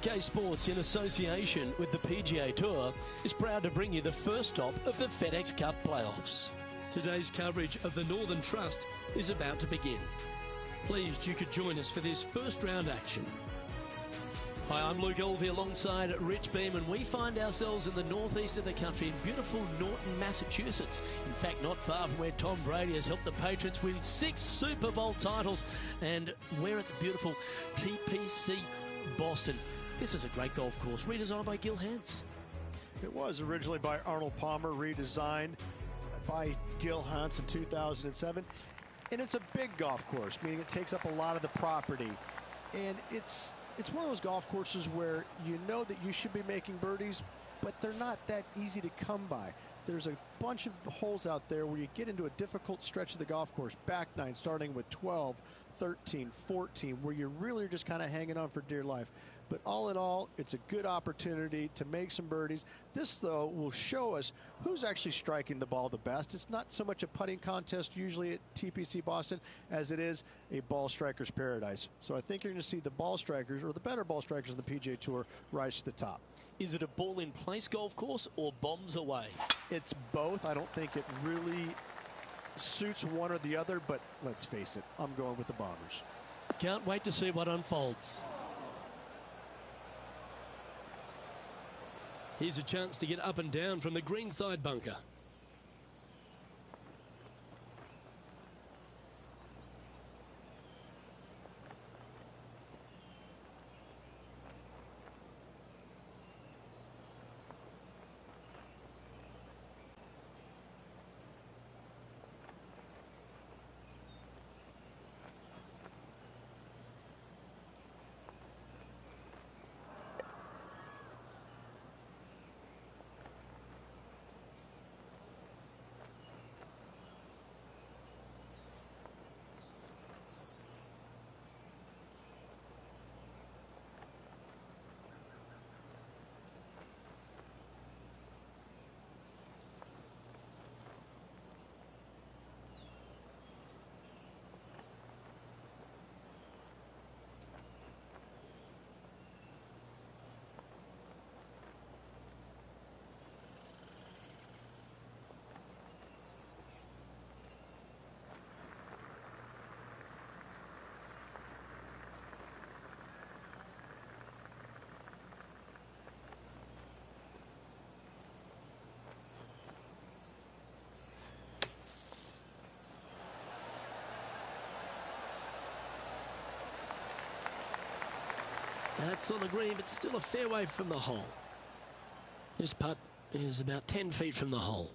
2K Sports, in association with the PGA Tour, is proud to bring you the first stop of the FedEx Cup playoffs. Today's coverage of the Northern Trust is about to begin. Pleased you could join us for this first round action. Hi, I'm Luke Elvey alongside Rich Beam, and we find ourselves in the northeast of the country in beautiful Norton, Massachusetts. In fact, not far from where Tom Brady has helped the Patriots win 6 Super Bowl titles, and we're at the beautiful TPC Boston. This is a great golf course, redesigned by Gil Hanse. It was originally by Arnold Palmer, redesigned by Gil Hanse in 2007. And it's a big golf course, meaning it takes up a lot of the property. And it's one of those golf courses where you know that you should be making birdies, but they're not that easy to come by. There's a bunch of holes out there where you get into a difficult stretch of the golf course, back nine, starting with 12, 13, 14, where you really are just kind of hanging on for dear life. But all in all, it's a good opportunity to make some birdies. This, though, will show us who's actually striking the ball the best. It's not so much a putting contest usually at TPC Boston as it is a ball striker's paradise. So I think you're going to see the ball strikers, or the better ball strikers in the PGA Tour, rise to the top. Is it a ball-in-place golf course or bombs away? It's both. I don't think it really suits one or the other, but let's face it, I'm going with the Bombers. Can't wait to see what unfolds. Here's a chance to get up and down from the greenside bunker. That's on the green, but still a fair way from the hole. This putt is about 10 feet from the hole.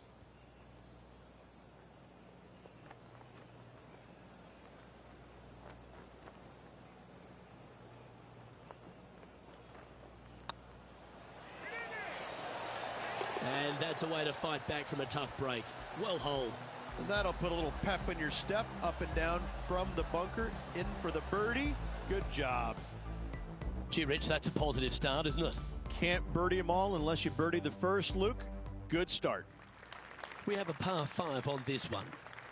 And that's a way to fight back from a tough break. Well holed. And that'll put a little pep in your step, up and down from the bunker, in for the birdie. Good job. Gee, Rich, that's a positive start, isn't it? Can't birdie them all unless you birdie the first, Luke. Good start. We have a par 5 on this one.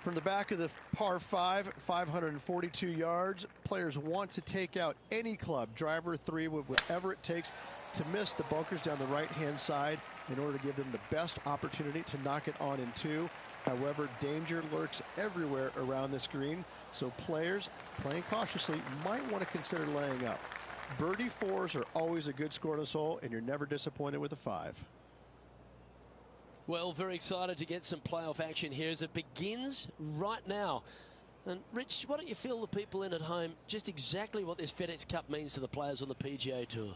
From the back of the par 5, 542 yards, players want to take out any club, driver, 3, whatever it takes to miss the bunkers down the right-hand side in order to give them the best opportunity to knock it on in 2. However, danger lurks everywhere around this green, so players playing cautiously might want to consider laying up. Birdie 4s are always a good score on this hole, and you're never disappointed with a 5. Well, very excited to get some playoff action here as it begins right now. And Rich, why don't you fill the people in at home just exactly what this FedEx Cup means to the players on the PGA Tour?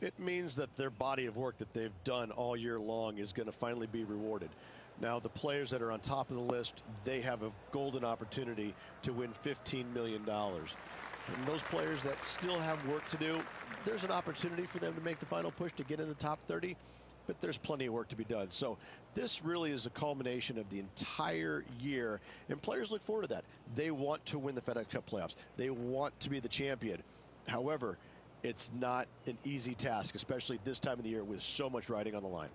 It means that their body of work that they've done all year long is going to finally be rewarded. Now, the players that are on top of the list, they have a golden opportunity to win $15 million. And those players that still have work to do, there's an opportunity for them to make the final push to get in the top 30, but there's plenty of work to be done. So this really is a culmination of the entire year, and players look forward to that. They want to win the FedEx Cup playoffs. They want to be the champion. However, it's not an easy task, especially this time of the year with so much riding on the line.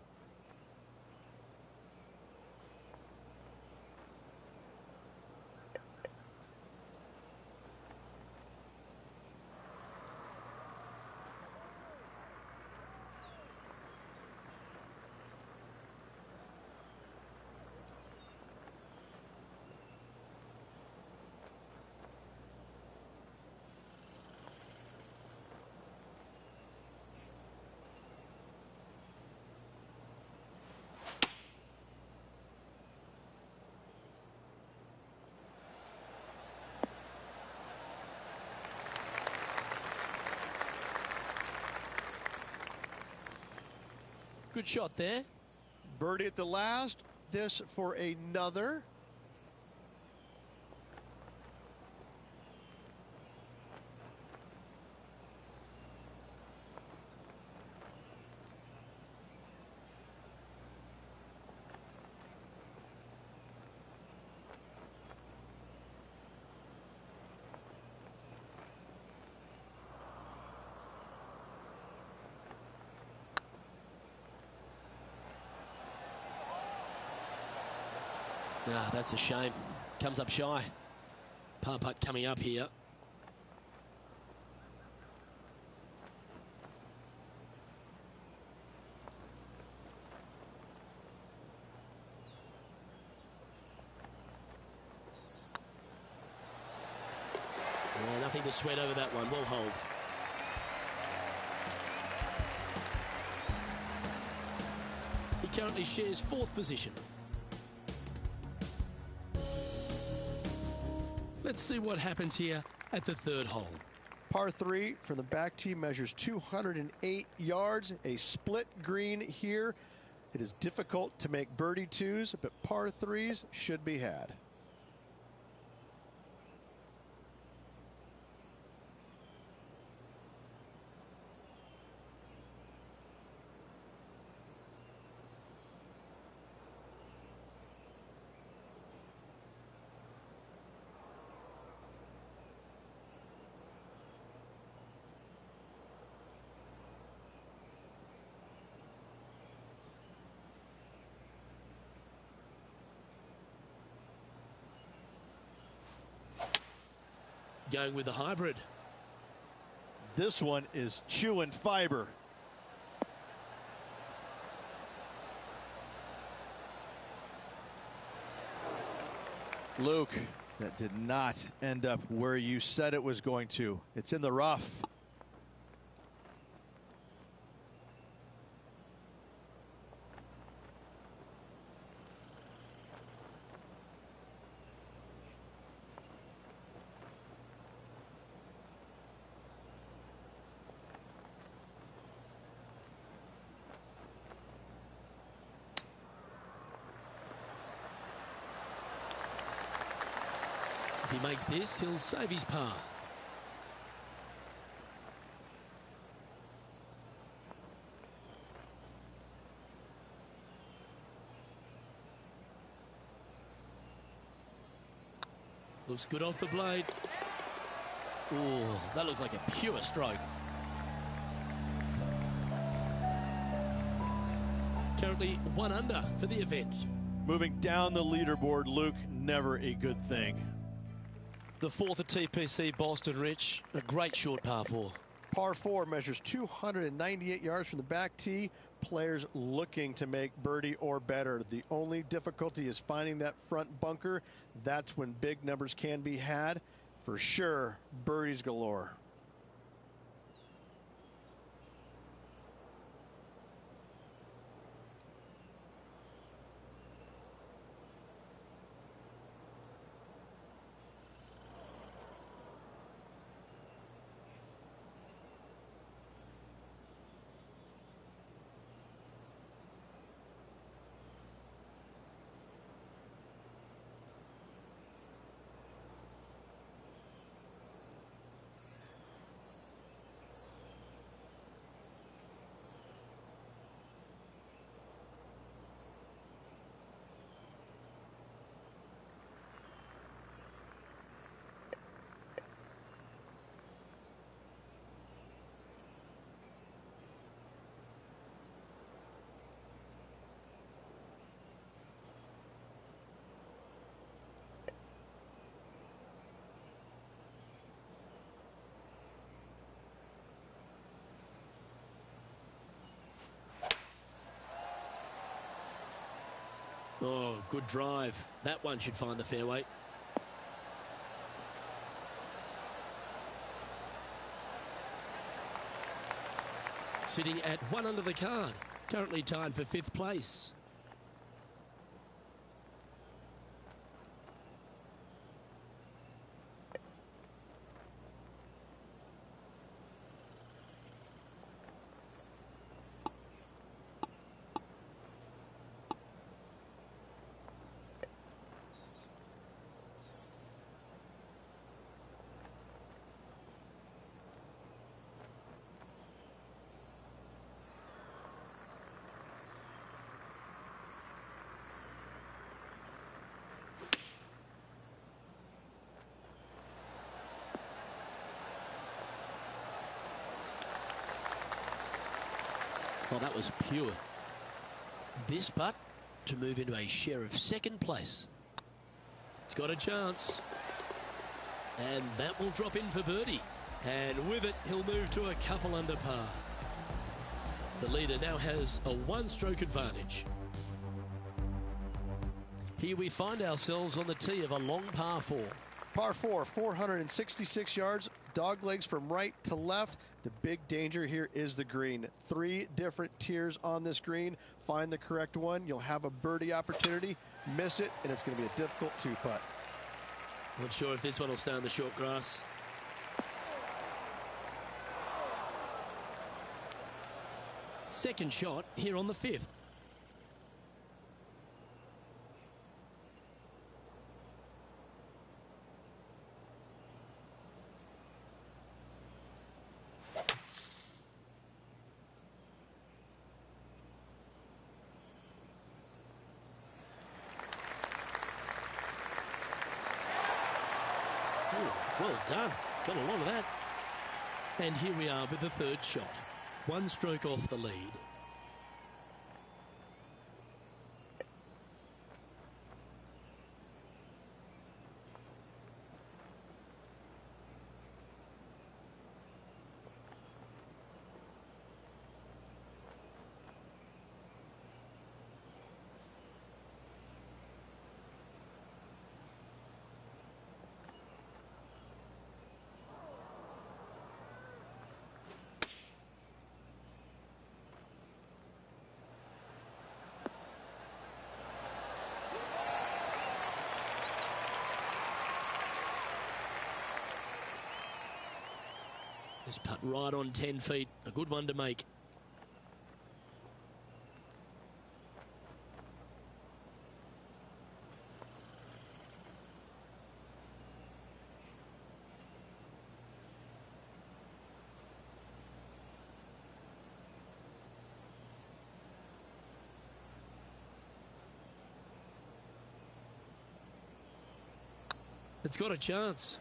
Good shot there. Birdie at the last. This for another. Ah, that's a shame. Comes up shy. Par putt coming up here. Yeah, nothing to sweat over that one. Well hold. He currently shares 4th position. Let's see what happens here at the 3rd hole. Par 3 from the back tee measures 208 yards. A split green here. It is difficult to make birdie 2s, but par 3s should be had. Going with the hybrid. This one is chewing fiber. Luke, that did not end up where you said it was going to. It's in the rough. If he makes this, he'll save his par. Looks good off the blade. Oh, that looks like a pure stroke. Currently 1 under for the event. Moving down the leaderboard, Luke, never a good thing. The 4th at TPC Boston, Rich. A great short par 4. Par 4 measures 298 yards from the back tee. Players looking to make birdie or better. The only difficulty is finding that front bunker. That's when big numbers can be had. For sure, birdies galore. Oh, good drive. That one should find the fairway. Sitting at 1 under the card. Currently tied for 5th place. Well, that was pure. This putt to move into a share of second place. It's got a chance. And that will drop in for birdie. And with it, he'll move to a couple under par. The leader now has a one-stroke advantage. Here we find ourselves on the tee of a long par 4. Par 4, 466 yards, dog legs from right to left. The big danger here is the green. 3 different tiers on this green. Find the correct one. You'll have a birdie opportunity. Miss it, and it's going to be a difficult 2-putt. Not sure if this one will stay on the short grass. Second shot here on the 5th. Well done. Got a lot of that. And here we are with the third shot. One stroke off the lead. Just putt right on 10 feet. A good one to make. It's got a chance.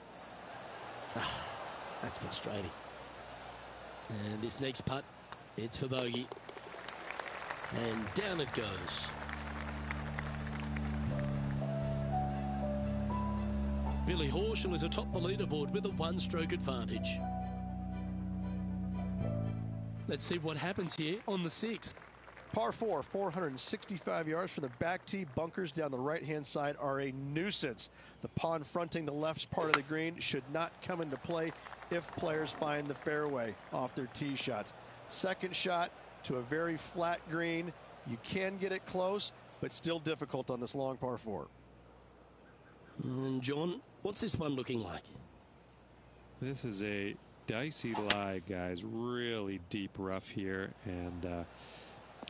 That's frustrating. And this next putt, it's for bogey. And down it goes. Billy Horschel is atop the leaderboard with a one-stroke advantage. Let's see what happens here on the 6th. Par 4, 465 yards from the back tee. Bunkers down the right-hand side are a nuisance. The pond fronting the left part of the green should not come into play if players find the fairway off their tee shots. Second shot to a very flat green. You can get it close, but still difficult on this long par 4. And John, what's this one looking like? This is a dicey lie, guys. Really deep rough here, and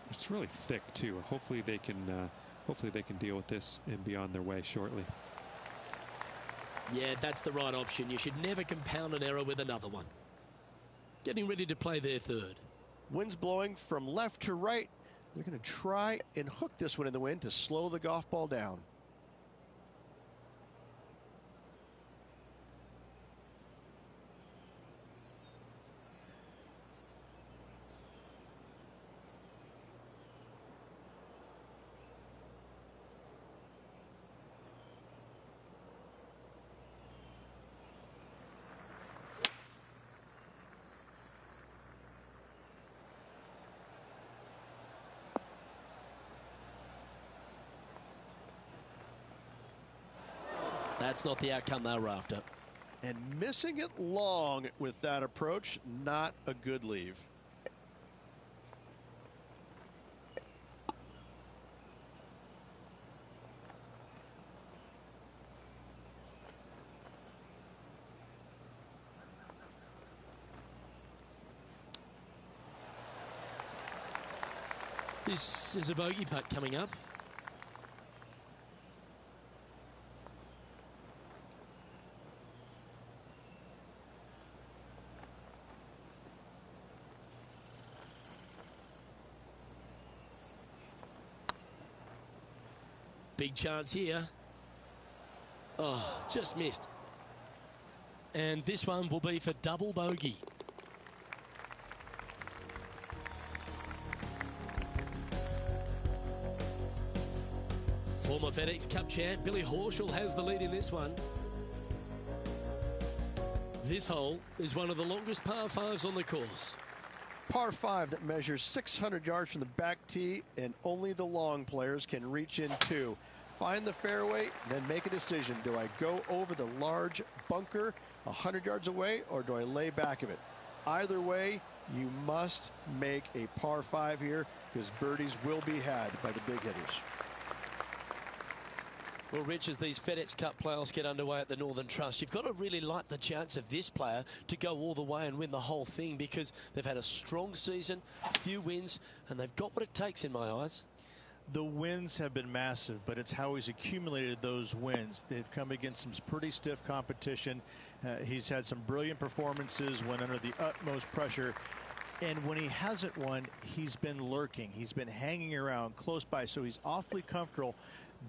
it's really thick too. Hopefully they can deal with this and be on their way shortly. Yeah, that's the right option. You should never compound an error with another one. Getting ready to play their third. Wind's blowing from left to right. They're going to try and hook this one in the wind to slow the golf ball down. That's not the outcome they were after. And missing it long with that approach, not a good leave. This is a bogey putt coming up. Big chance here. Oh, just missed. And this one will be for double bogey. Former FedEx Cup champ Billy Horschel has the lead in this one. This hole is one of the longest par fives on the course. Par 5 that measures 600 yards from the back tee, and only the long players can reach in two. Find the fairway, then make a decision. Do I go over the large bunker 100 yards away, or do I lay back of it? Either way, you must make a par 5 here, because birdies will be had by the big hitters. Well, Rich, as these FedEx Cup playoffs get underway at the Northern Trust, you've got to really like the chance of this player to go all the way and win the whole thing, because they've had a strong season, a few wins, and they've got what it takes in my eyes. The wins have been massive, but it's how he's accumulated those wins. They've come against some pretty stiff competition. He's had some brilliant performances when under the utmost pressure. And when he hasn't won, he's been lurking. He's been hanging around close by, so he's awfully comfortable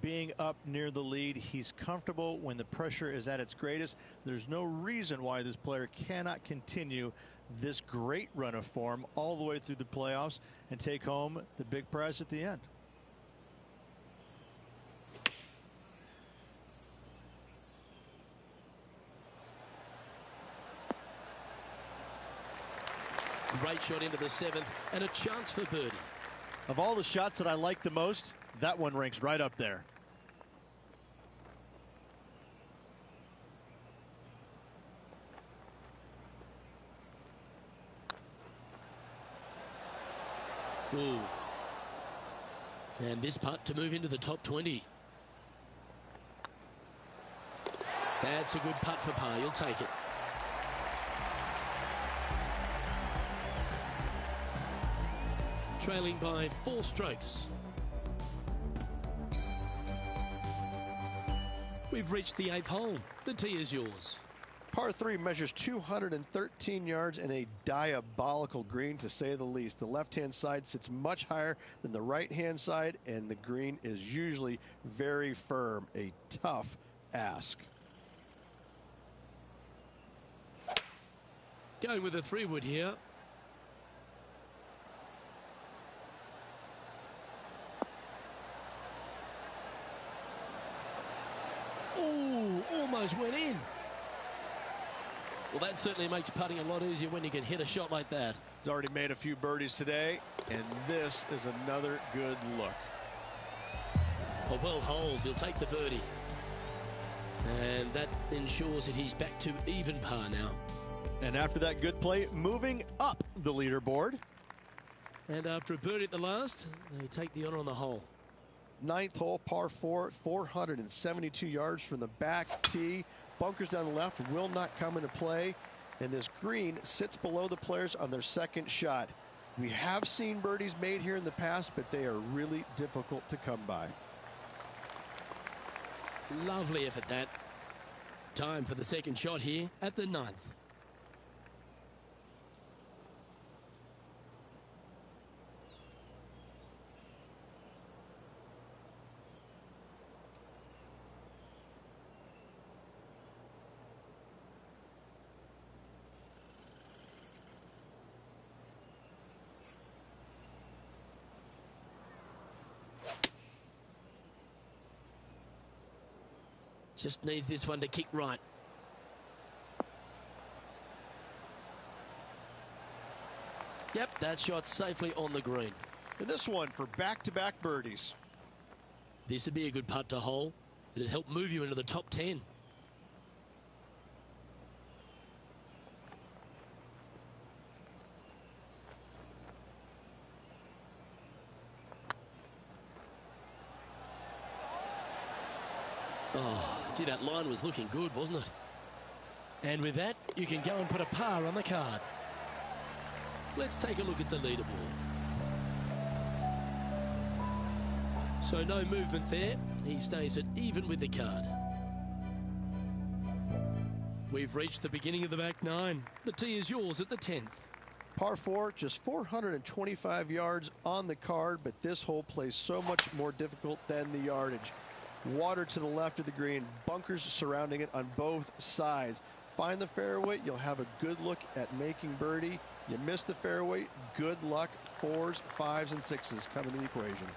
being up near the lead. He's comfortable when the pressure is at its greatest. There's no reason why this player cannot continue this great run of form all the way through the playoffs and take home the big prize at the end. Great shot into the 7th and a chance for birdie. Of all the shots that I like the most, that one ranks right up there. Ooh. And this putt to move into the top 20. That's a good putt for par. You'll take it. Trailing by 4 strokes. We've reached the 8th hole. The tee is yours. Par 3 measures 213 yards and a diabolical green, to say the least. The left-hand side sits much higher than the right-hand side, and the green is usually very firm. A tough ask. Going with a 3-wood here. Oh, almost went in. Well, that certainly makes putting a lot easier when you can hit a shot like that. He's already made a few birdies today, and this is another good look. A well holed, he'll take the birdie. And that ensures that he's back to even par now. And after that good play, moving up the leaderboard. And after a birdie at the last, they take the honor on the hole. 9th hole, par 4, 472 yards from the back tee. Bunkers down the left will not come into play, and this green sits below the players on their second shot. We have seen birdies made here in the past, but they are really difficult to come by. Lovely effort that. Time for the second shot here at the 9th. Just needs this one to kick right. Yep, that shot's safely on the green. And this one for back-to-back birdies. This would be a good putt to hole. It'd help move you into the top 10. Oh, gee, that line was looking good, wasn't it? And with that, you can go and put a par on the card. Let's take a look at the leaderboard. So no movement there. He stays at even with the card. We've reached the beginning of the back 9. The tee is yours at the 10th. Par 4, just 425 yards on the card, but this hole plays so much more difficult than the yardage. Water to the left of the green, bunkers surrounding it on both sides. Find the fairway, you'll have a good look at making birdie. You miss the fairway, good luck. 4s, 5s, and 6s come into the equation.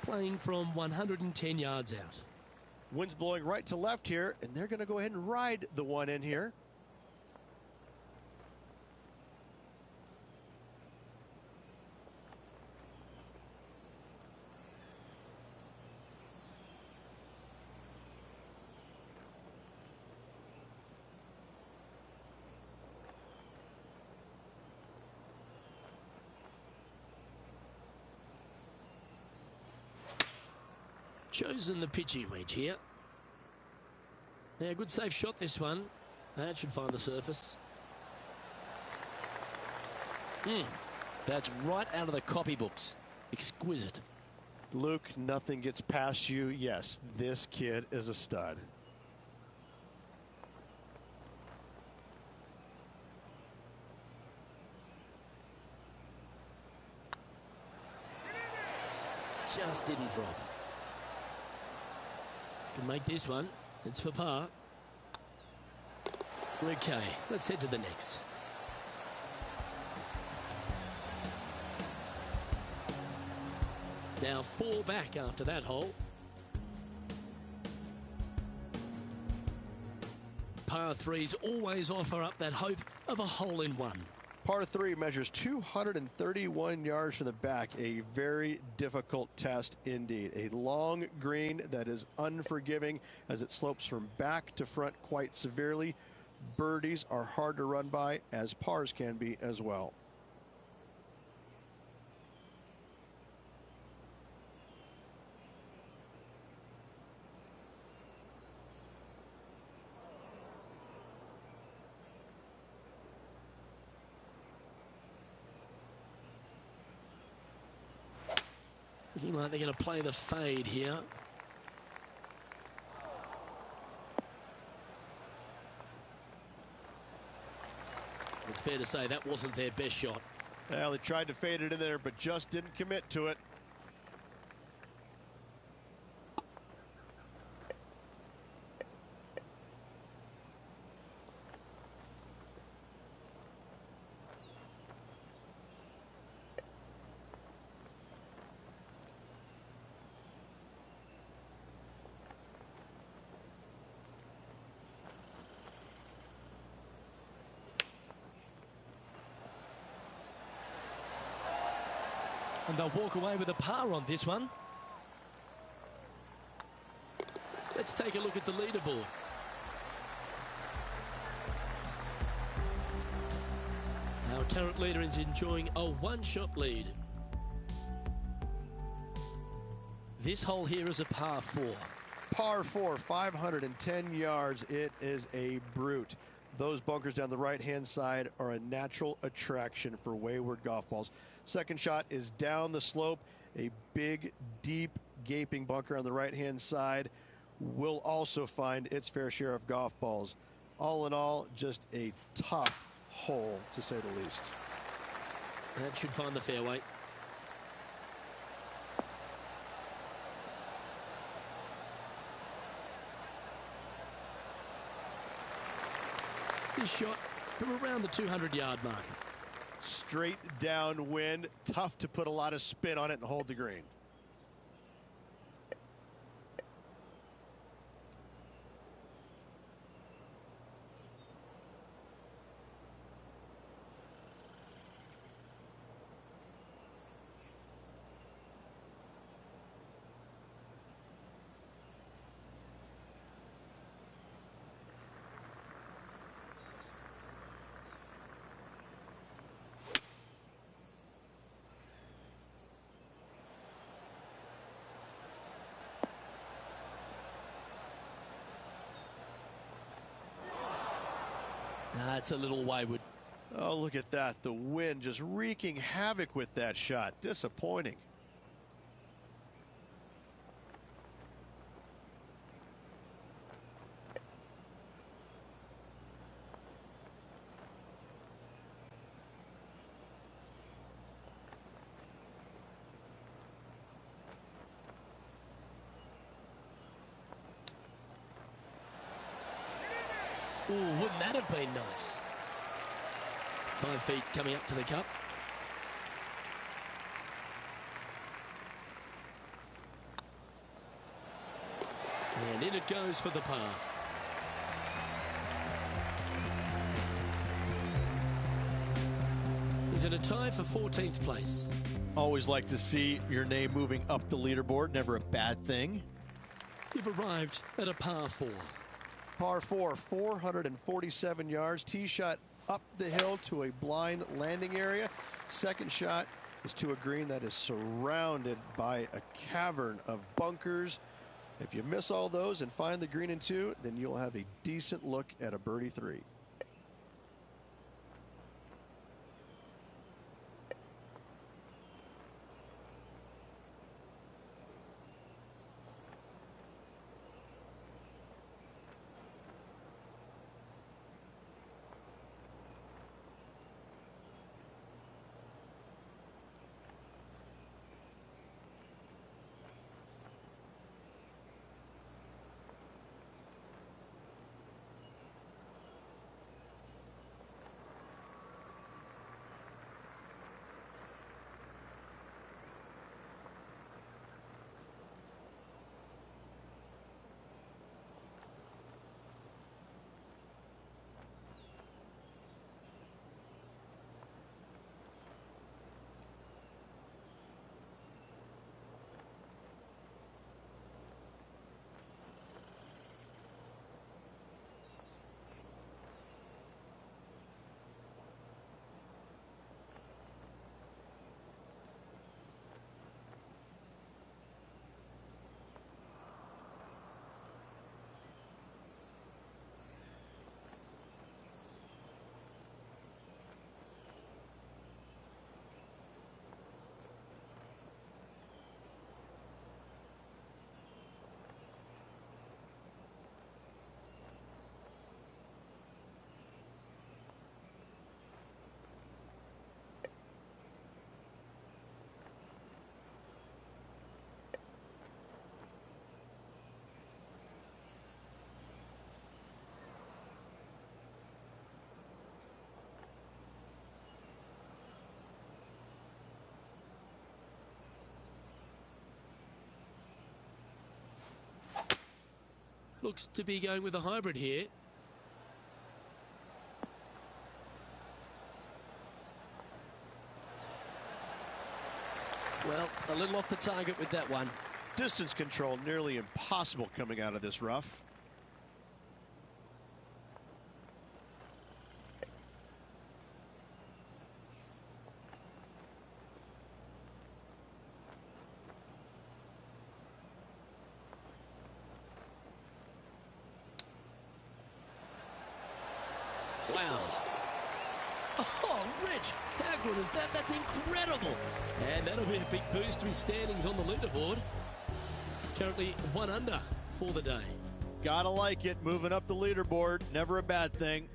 playing from 110 yards out. Wind's blowing right to left here, and they're going to go ahead and ride the one in here. Chosen the pitching wedge here. Yeah, good safe shot this one. That should find the surface. That's right out of the copybooks. Exquisite. Luke, nothing gets past you. Yes, this kid is a stud. Just didn't drop. Can make this one. It's for par. Okay, let's head to the next. Now 4 back after that hole. Par 3s always offer up that hope of a hole-in-one. Par 3 measures 231 yards from the back. A very difficult test indeed. A long green that is unforgiving as it slopes from back to front quite severely. Birdies are hard to run by, as pars can be as well. Looking like they're going to play the fade here. It's fair to say that wasn't their best shot. Well, they tried to fade it in there, but just didn't commit to it. And they'll walk away with a par on this one. Let's take a look at the leaderboard. Our current leader is enjoying a one-shot lead. This hole here is a par 4. Par 4, 510 yards. It is a brute. Those bunkers down the right-hand side are a natural attraction for wayward golf balls. Second shot is down the slope. A big, deep, gaping bunker on the right-hand side will also find its fair share of golf balls. All in all, just a tough hole, to say the least. That should find the fairway. This shot from around the 200-yard mark. Straight downwind, tough to put a lot of spin on it and hold the green. It's a little wayward. Oh, look at that. The wind just wreaking havoc with that shot. Disappointing. Ooh, wouldn't that have been nice? 5 feet coming up to the cup. And in it goes for the par. He's in a tie for 14th place. Always like to see your name moving up the leaderboard. Never a bad thing. You've arrived at a par 4. Par 4, 447 yards. Tee shot up the hill to a blind landing area. Second shot is to a green that is surrounded by a cavern of bunkers. If you miss all those and find the green in 2, then you'll have a decent look at a birdie 3. Looks to be going with a hybrid here. Well, a little off the target with that one. Distance control nearly impossible coming out of this rough. Wow. Oh, Rich, how good is that? That's incredible. And that'll be a big boost to his standings on the leaderboard. Currently 1 under for the day. Gotta like it. Moving up the leaderboard. Never a bad thing.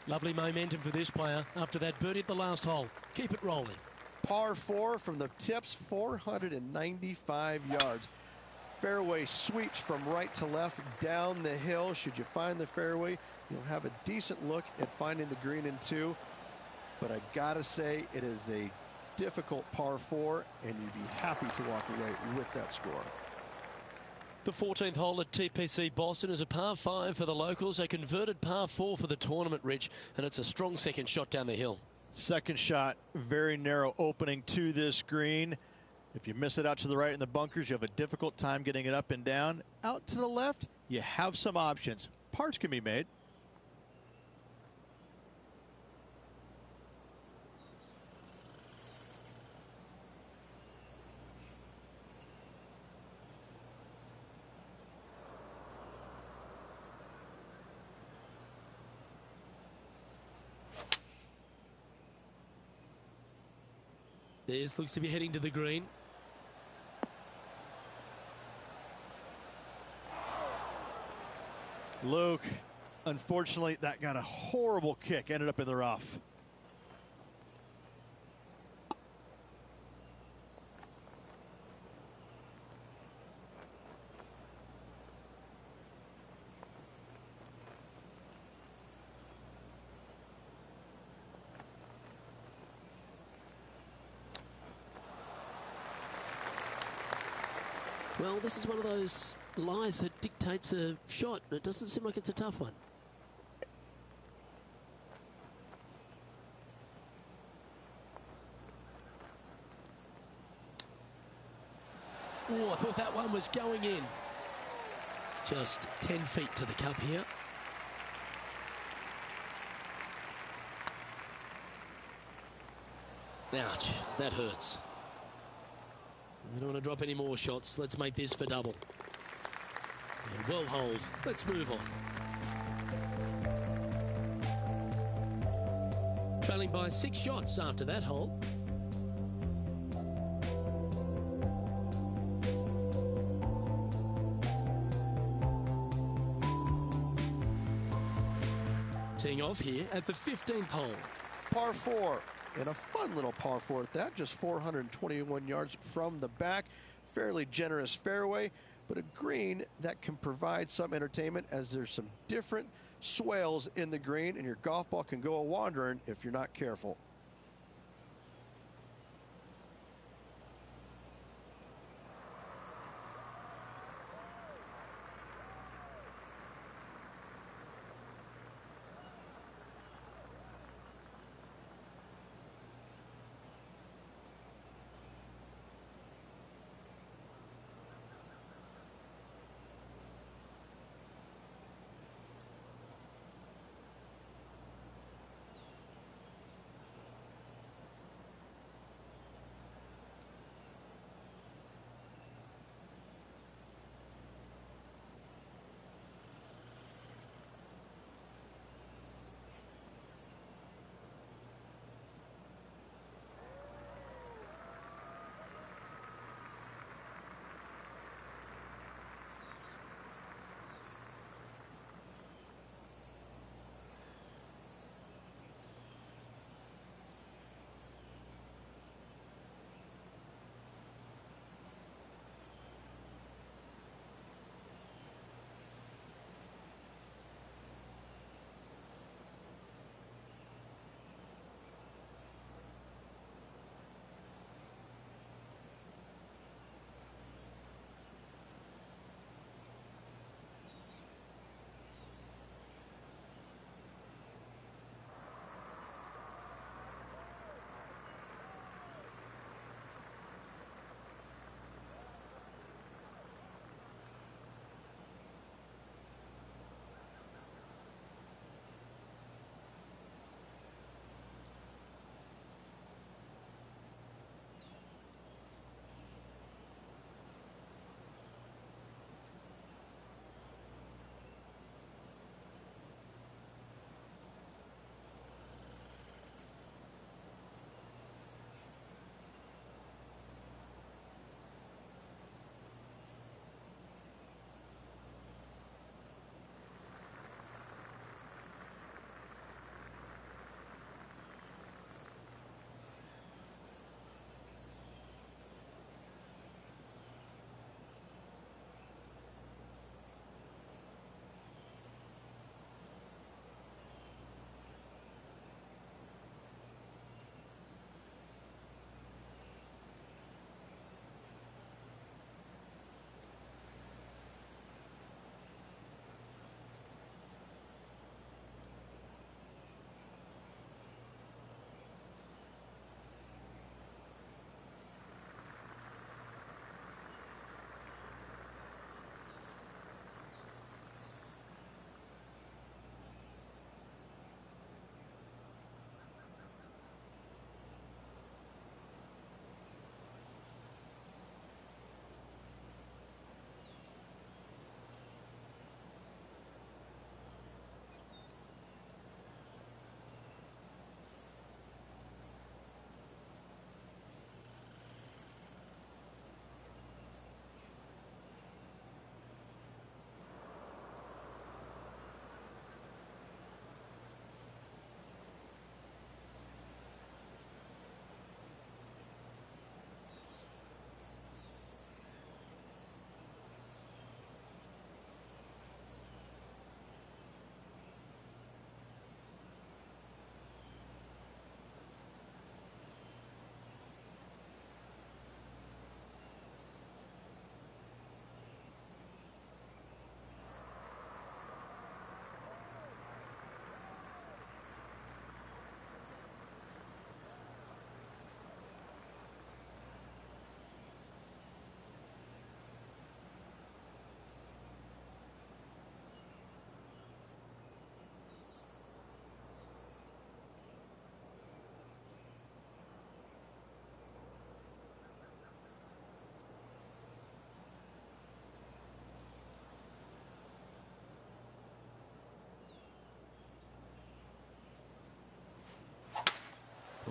Lovely momentum for this player after that birdie at the last hole. Keep it rolling. Par 4 from the tips, 495 yards. Fairway sweeps from right to left down the hill. Should you find the fairway, you'll have a decent look at finding the green in 2. But I gotta say, it is a difficult par 4, and you'd be happy to walk away with that score. The 14th hole at TPC Boston is a par 5 for the locals, a converted par 4 for the tournament, Rich, and it's a strong second shot down the hill. Second shot, very narrow opening to this green. If you miss it out to the right in the bunkers, you have a difficult time getting it up and down. Out to the left, you have some options. Parts can be made. This looks to be heading to the green. Luke, unfortunately, that got a horrible kick, ended up in the rough. Well, this is one of those lies that dictates a shot. It doesn't seem like it's a tough one. Oh, I thought that one was going in. Just 10 feet to the cup here. Ouch, that hurts. We don't want to drop any more shots. Let's make this for double. And well hold. Let's move on. Trailing by 6 shots after that hole. Teeing off here at the 15th hole. Par 4, and a fun little par 4 at that, just 421 yards from the back. Fairly generous fairway, but a green that can provide some entertainment as there's some different swales in the green, and your golf ball can go a-wandering if you're not careful.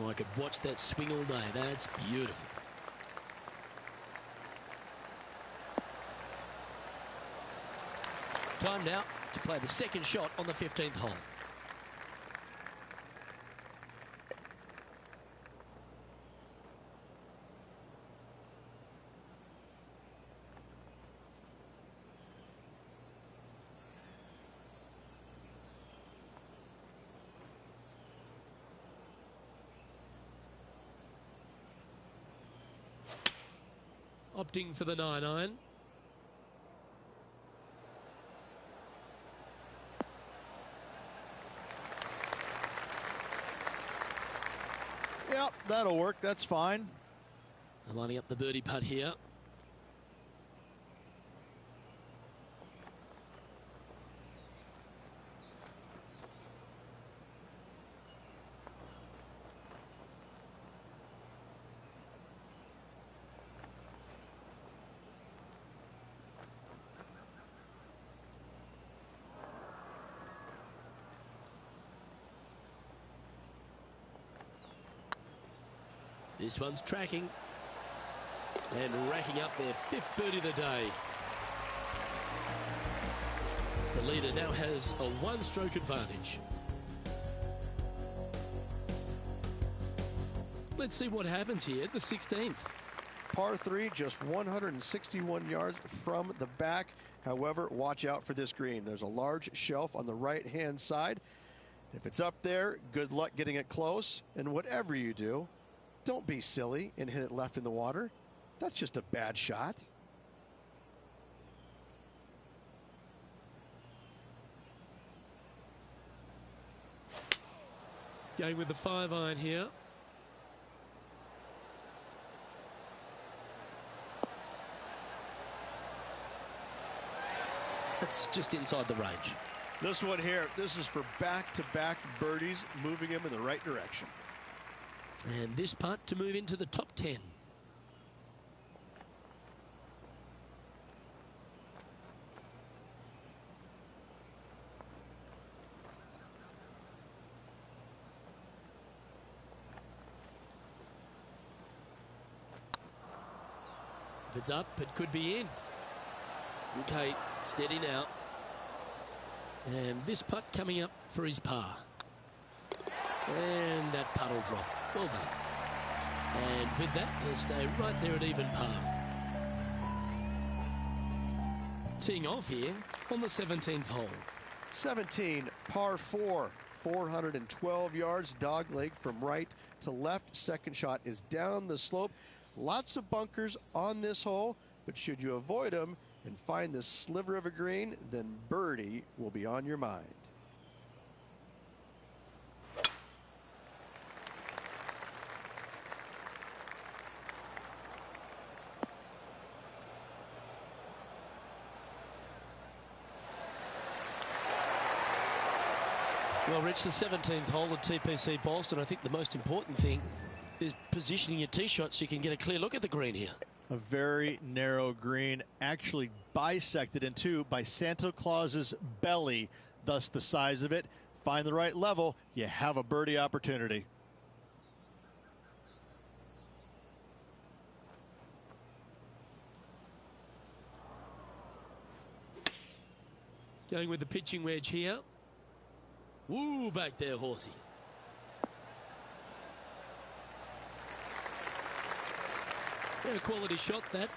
Oh, I could watch that swing all day. That's beautiful. Time now to play the second shot on the 15th hole. Opting for the 9-iron. Yep, that'll work. That's fine. And lining up the birdie putt here. This one's tracking and racking up their 5th birdie of the day. The leader now has a 1-stroke advantage. Let's see what happens here at the 16th. Par 3, just 161 yards from the back. However, watch out for this green. There's a large shelf on the right-hand side. If it's up there, good luck getting it close. And whatever you do, don't be silly and hit it left in the water. That's just a bad shot. Going with the 5-iron here. That's just inside the range. This one here, this is for back-to-back birdies, moving him in the right direction. And this putt to move into the top 10. If it's up, it could be in. Okay, steady now. And this putt coming up for his par. And that putt will drop. Well done. And with that, he'll stay right there at even par. Teeing off here on the 17th hole. 17, par 4, 412 yards, dog leg from right to left. Second shot is down the slope. Lots of bunkers on this hole, but should you avoid them and find this sliver of a green, then birdie will be on your mind. Well, Rich, the 17th hole at TPC Boston, I think the most important thing is positioning your tee shot so you can get a clear look at the green here. A very narrow green, actually bisected in two by Santa Claus's belly, thus the size of it. Find the right level, you have a birdie opportunity. Going with the pitching wedge here. Woo, back there, horsey. And a quality shot, that.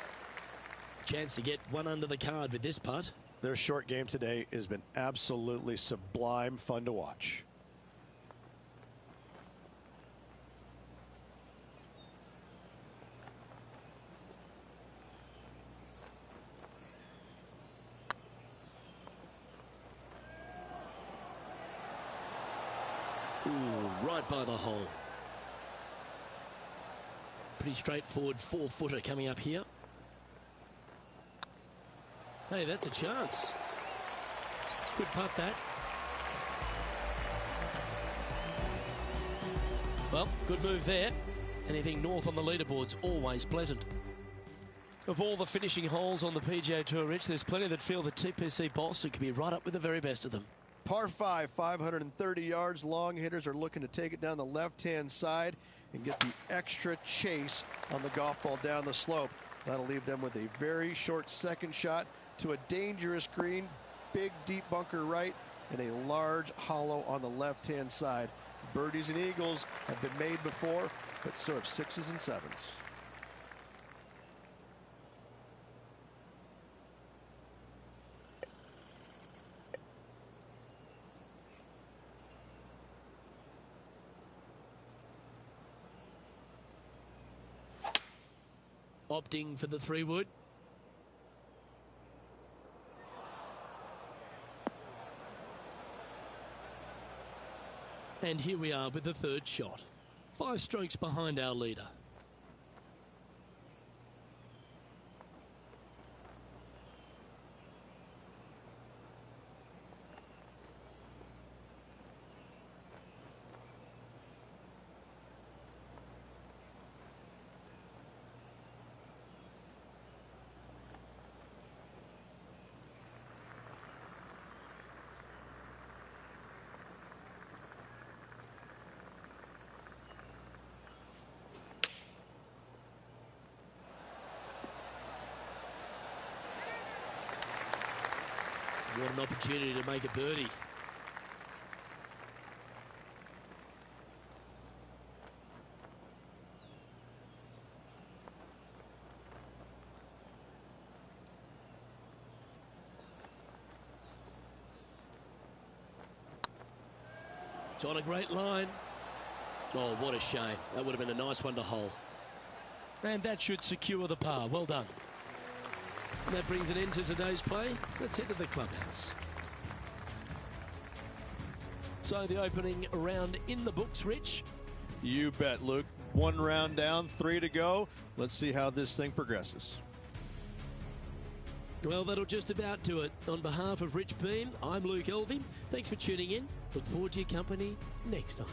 Chance to get one under the card with this putt. Their short game today has been absolutely sublime fun to watch. Ooh, right by the hole. Pretty straightforward 4-footer coming up here. Hey, that's a chance. Good putt, that. Well, good move there. Anything north on the leaderboard's always pleasant. Of all the finishing holes on the PGA Tour, Rich, there's plenty that feel that TPC Boston could be right up with the very best of them. Par 5, 530 yards. Long hitters are looking to take it down the left-hand side and get the extra chase on the golf ball down the slope. That'll leave them with a very short second shot to a dangerous green, big deep bunker right, and a large hollow on the left-hand side. Birdies and eagles have been made before, but so have 6s and 7s. Opting for the 3-wood. And here we are with the third shot. 5 strokes behind our leader. What an opportunity to make a birdie. It's on a great line. Oh, what a shame. That would have been a nice one to hole. And that should secure the par. Well done. And that brings an end to today's play. Let's head to the clubhouse. So the opening round in the books, Rich. You bet, Luke. 1 round down, 3 to go. Let's see how this thing progresses. Well, that'll just about do it. On behalf of Rich Beam, I'm Luke Elvey. Thanks for tuning in. Look forward to your company next time.